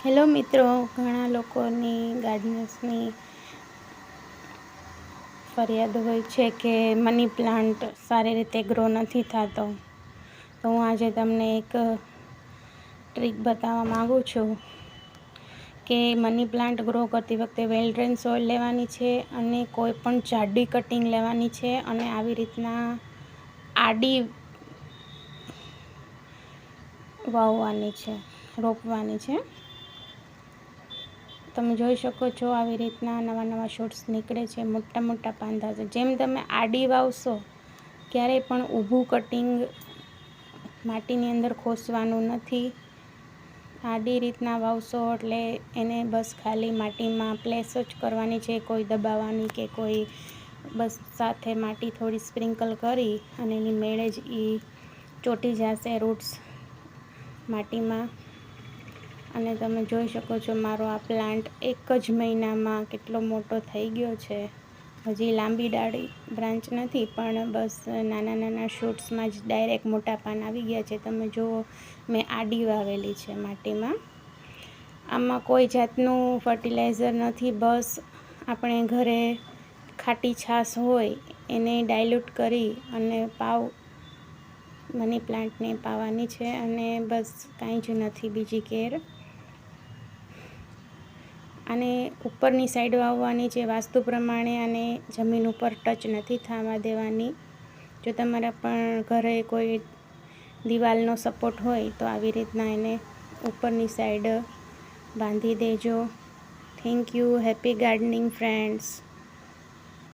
Hello મિત્રો, ઘણા લોકોની ગાર્ડનર્સની ફરિયાદ હોય છે કે મની પ્લાન્ટ સારી રીતે ગ્રો નથી થતો. તો હું આજે તમને એક ટ્રીક બતાવવા માગું છું કે મની પ્લાન્ટ ગ્રો કરતી વખતે વેલ ડ્રેન સોઇલ લેવાની છે અને કોઈ પણ જાડી કટિંગ લેવાની છે અને આવી રીતના આડી વાવવાની છે, રોપવાની છે. તમે જોઈ શકો છો આવી રીતના નવા શૂટ્સ નીકળે છે, મોટા મોટા પાંદા છે. જેમ તમે આડી વાવશો ક્યારેય પણ ઊભું કટિંગ માટીની અંદર ખોસવાનું નથી. આડી રીતના વાવશો એટલે એને બસ ખાલી માટીમાં પ્લેસ જ કરવાની છે, કોઈ દબાવવાની કે કોઈ બસ સાથે માટી થોડી સ્પ્રિંકલ કરી અને એની મેળે જ એ ચોંટી જશે રૂટ્સ માટીમાં. અને તમે જોઈ શકો છો મારો આ પ્લાન્ટ એક જ મહિનામાં કેટલો મોટો થઈ ગયો છે. હજી લાંબી ડાળી બ્રાન્ચ નથી, પણ બસ નાના શૂટ્સમાં જ ડાયરેક્ટ મોટા પાન આવી ગયા છે. તમે જુઓ, મેં આડી વાવેલી છે માટીમાં. આમાં કોઈ જાતનું ફર્ટિલાઇઝર નથી, બસ આપણે ઘરે ખાટી છાશ હોય એને ડાયલ્યુટ કરી અને મની પ્લાન્ટને પાવાની છે અને બસ કાંઈ જ નથી બીજી કેર. આને ઉપરની સાઈડ વાવવાની છે વાસ્તુ પ્રમાણે, અને જમીન ઉપર ટચ નથી થવા દેવાની. જો તમારા પણ ઘરે કોઈ દિવાલનો સપોર્ટ હોય તો આવી રીતના એને ઉપરની સાઈડ બાંધી દેજો. Thank you. Happy gardening friends.